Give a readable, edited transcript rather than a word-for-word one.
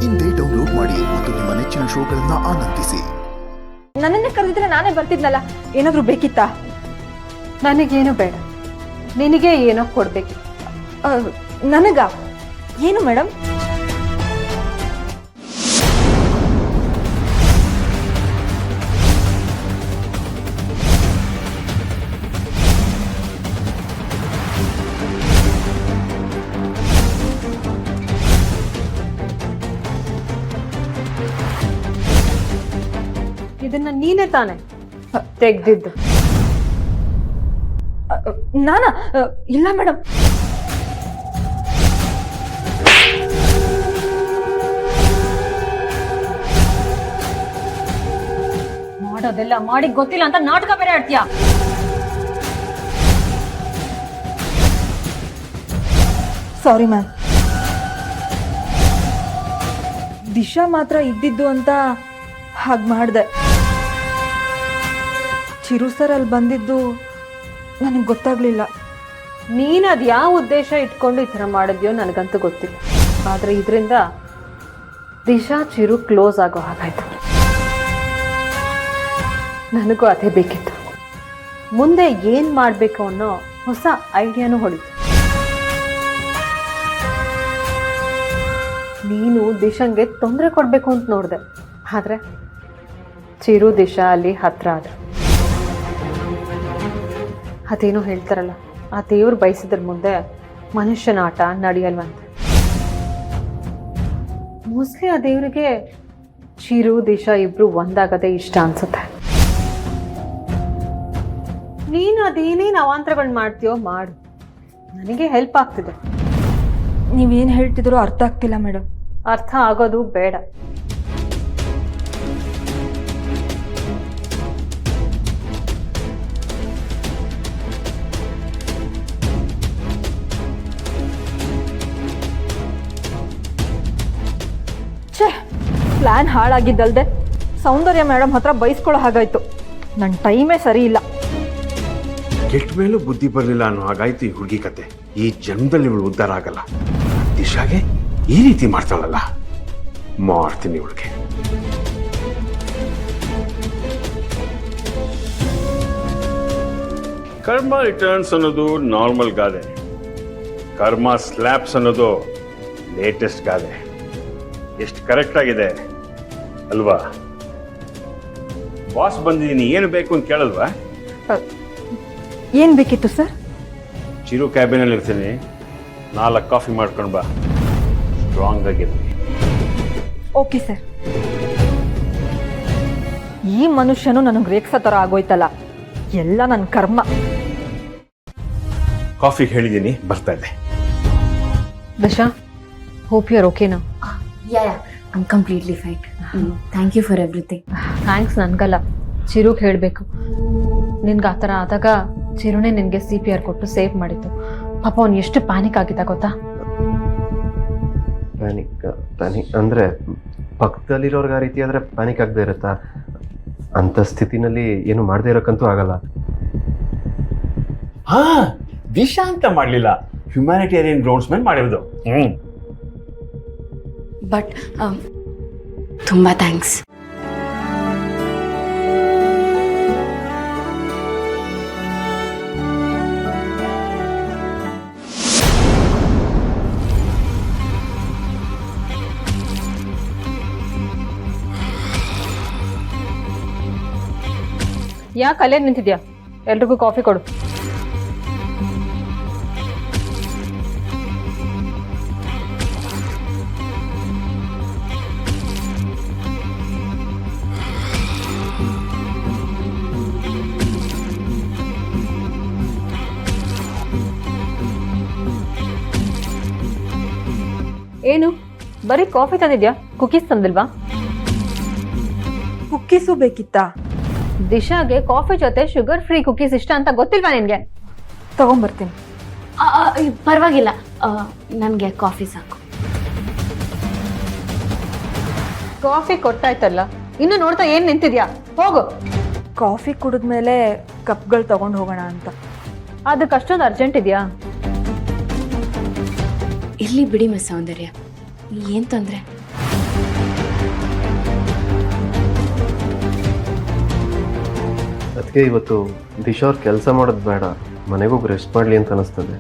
ಇಂದೇ ಡೌನ್ಲೋಡ್ ಮಾಡಿ ಮತ್ತು ನಿಮ್ಮ ನೆಚ್ಚಿನ ಶೋಗಳನ್ನ ಆನಂದಿಸಿ. ನನ್ನನ್ನೇ ಕರೆದಿದ್ರೆ ನಾನೇ ಬರ್ತಿದ್ನಲ್ಲ. ಏನಾದ್ರೂ ಬೇಕಿತ್ತಾ? ನನಗೇನು ಬೇಡ, ನಿನಗೆ ಏನೋ ಕೊಡ್ಬೇಕು. ನನಗ ಏನು ಮೇಡಮ್? ಇದನ್ನ ನೀನೇ ತಾನೆ ತೆಗ್ದಿದ್ದು? ನಾನಾ? ಇಲ್ಲ ಮೇಡಮ್. ಮಾಡೋದೆಲ್ಲ ಮಾಡಿ ಗೊತ್ತಿಲ್ಲ ಅಂತ ನಾಟಕ ಬೇರೆ ಆಡ್ತೀಯ. Sorry ma'am. ದಿಶಾ ಮಾತ್ರ ಇದ್ದಿದ್ದು ಅಂತ ಹಾಗೆ ಮಾಡಿದೆ. ಚಿರು ಸರ್ ಅಲ್ಲಿ ಬಂದಿದ್ದು ನನಗೆ ಗೊತ್ತಾಗ್ಲಿಲ್ಲ. ನೀನು ಅದು ಯಾವ ಉದ್ದೇಶ ಇಟ್ಕೊಂಡು ಈ ಥರ ಮಾಡಿದ್ಯೋ ನನಗಂತೂ ಗೊತ್ತಿಲ್ಲ. ಆದರೆ ಇದರಿಂದ ದಿಶಾ ಚಿರು ಕ್ಲೋಸ್ ಆಗೋ ಹಾಗಾಯ್ತು. ನನಗೂ ಅದೇ ಬೇಕಿತ್ತು. ಮುಂದೆ ಏನು ಮಾಡಬೇಕು ಅನ್ನೋ ಹೊಸ ಐಡಿಯಾನು ಹೊಳಿತು. ನೀನು ದಿಶಂಗೆ ತೊಂದರೆ ಕೊಡಬೇಕು ಅಂತ ನೋಡಿದೆ, ಆದರೆ ಚಿರು ದಿಶಾ ಅಲ್ಲಿ ಹತ್ರ ಆದ್ರು. ಅದೇನೋ ಹೇಳ್ತಾರಲ್ಲ, ಆ ದೇವ್ರು ಬಯಸಿದ್ರ ಮುಂದೆ ಮನುಷ್ಯನ ಆಟ ನಡೆಯಲ್ವಂತೆ. ಮೋಸ್ಟ್ಲಿ ಆ ದೇವರಿಗೆ ಚಿರು ದಿಶಾ ಇಬ್ರು ಒಂದಾಗದೆ ಇಷ್ಟ ಅನ್ಸುತ್ತೆ. ನೀನು ಅದೇನೇನು ಅವಾಂತರಗಳು ಮಾಡ್ತೀಯೋ ಮಾಡು, ನನಗೆ ಹೆಲ್ಪ್ ಆಗ್ತಿದೆ. ನೀವೇನು ಹೇಳ್ತಿದ್ರೋ ಅರ್ಥ ಆಗ್ತಿಲ್ಲ ಮೇಡಮ್. ಅರ್ಥ ಆಗೋದು ಬೇಡ. ಪ್ಲಾನ್ ಹಾಳಾಗಿದ್ದಲ್ದೆ ಸೌಂದರ್ಯ ಮೇಡಮ್ ಹತ್ರ ಬೈಸ್ಕೊಳ್ಳೋ ಹಾಗಾಯ್ತು. ನನ್ನ ಟೈಮೇ ಸರಿ ಇಲ್ಲ. ಕೆಟ್ಟ ಮೇಲೂ ಬುದ್ಧಿ ಬರಲಿಲ್ಲ ಅನ್ನೋ ಹಾಗಾಯ್ತು ಈ ಹುಡುಗಿ ಕತೆ. ಈ ಜನ್ಮದಲ್ಲಿ ಇವಳು ಉದ್ಧಾರ ಆಗಲ್ಲ. ದಿಶಾಗೆ ಈ ರೀತಿ ಮಾಡ್ತಾಳಲ್ಲ, ಮಾಡ್ತೀನಿ ಇವಳಿಗೆ. ಕರ್ಮ ರಿಟರ್ನ್ಸ್ ಅನ್ನೋದು ನಾರ್ಮಲ್ ಗಾದೆ, ಕರ್ಮ ಸ್ಲ್ಯಾಪ್ಸ್ ಅನ್ನೋದು ಲೇಟೆಸ್ಟ್ ಗಾದೆ. ಎಷ್ಟು ಕರೆಕ್ಟ್ ಆಗಿದೆ ಅಲ್ವಾ? ಬಾಸ್ ಬಂದಿದ್ದೀನಿ, ಏನು ಬೇಕು ಅಂತ ಕೇಳಲ್ವಾ? ಏನು ಬೇಕಿತ್ತು ಸರ್? ಚಿರು ಕ್ಯಾಬಿನಲ್ಲಿ ಇರ್ತೀನಿ, 4 ಕಾಫಿ ಮಾಡ್ಕೊಂಡು ಬಾ, ಸ್ಟ್ರಾಂಗ್ ಆಗಿರ್ತೀನಿ. Okay sir. ಈ ಮನುಷ್ಯನು ನನಗೆ ರೇಕ್ಸೋ ಥರ ಆಗೋಯ್ತಲ್ಲ, ಎಲ್ಲ ನನ್ನ ಕರ್ಮ. ಕಾಫಿ ಹೇಳಿದ್ದೀನಿ, ಬರ್ತಾ ಇದೆ. Disha, hope you are okay now. Yeah, I'm completely fine. Thank you for everything. Thanks ನನ್ಗಲ್ಲ, ಚಿರುಗೆ ಹೇಳಬೇಕು. ನಿನ್ಗೆ ಆ ಥರ ಆದಾಗ ಚಿರುನೇ ನಿನಗೆ CPR ಕೊಟ್ಟು ಸೇವ್ ಮಾಡಿತ್ತು. ಪಾಪ ಅವ್ನು ಎಷ್ಟು ಪ್ಯಾನಿಕ್ ಆಗಿದ್ದ ಗೊತ್ತಾ? ಪ್ಯಾನಿಕ್ ಅಂದರೆ ಪಕ್ಕದಲ್ಲಿರೋರ್ಗೆ ಆ ರೀತಿ ಆದರೆ ಪ್ಯಾನಿಕ್ ಆಗದೆ ಇರುತ್ತಾ? ಅಂಥ ಸ್ಥಿತಿನಲ್ಲಿ ಏನು ಮಾಡದೇ ಇರೋಕ್ಕಂತೂ ಆಗಲ್ಲ. ಹಾ, ದಿಶಾ ಅಂತ ಮಾಡಲಿಲ್ಲ, ಹ್ಯುಮ್ಯಾನಿಟೇರಿಯನ್ ಗ್ರೌಂಡ್ಸ್ ಮೇಲೆ ಮಾಡಿರೋದು. But ತುಂಬಾ ಥ್ಯಾಂಕ್ಸ್. ಯಾಕೆ ಅಲ್ಲೇ ನಿಂತಿದ್ಯಾ? ಎಲ್ರಿಗೂ ಕಾಫಿ ಕೊಡು. ಏನು ಬರೀ ಕಾಫಿ ತಂದಿದ್ಯಾ? ಕುಕೀಸ್ ತಂದಿಲ್ವಾ? ಕುಕ್ಕೀಸು ಬೇಕಿತ್ತಾ? ದಿಶಾಗೆ ಕಾಫಿ ಜೊತೆ ಶುಗರ್ ಫ್ರೀ ಕುಕೀಸ್ ಇಷ್ಟ ಅಂತ ಗೊತ್ತಿಲ್ವಾ ನಿನ್ಗೆ? ತಗೊಂಬರ್ತೀನಿ. ಪರವಾಗಿಲ್ಲ, ನನಗೆ ಕಾಫಿ ಸಾಕು. ಕಾಫಿ ಕೊಟ್ಟಾಯ್ತಲ್ಲ, ಇನ್ನು ನೋಡ್ತಾ ಏನ್ ನಿಂತಿದ್ಯಾ? ಹೋಗು. ಕಾಫಿ ಕುಡಿದ್ಮೇಲೆ ಕಪ್ಗಳು ತಗೊಂಡು ಹೋಗೋಣ ಅಂತ. ಅದಕ್ಕೆ ಅಷ್ಟೊಂದು ಅರ್ಜೆಂಟ್ ಇದೆಯಾ? ಇರ್ಲಿ ಬಿಡಿ ಮಿಸ್ ಸೌಂದರ್ಯ, ಏನ್ ತೊಂದ್ರೆ? ಅದಕ್ಕೆ ಇವತ್ತು ದಿಶಾ ಅವ್ರು ಕೆಲಸ ಮಾಡೋದು ಬೇಡ, ಮನೆಗೋಗಿ ರೆಸ್ಟ್ ಮಾಡಲಿ ಅಂತ ಅನಿಸ್ತದೆ.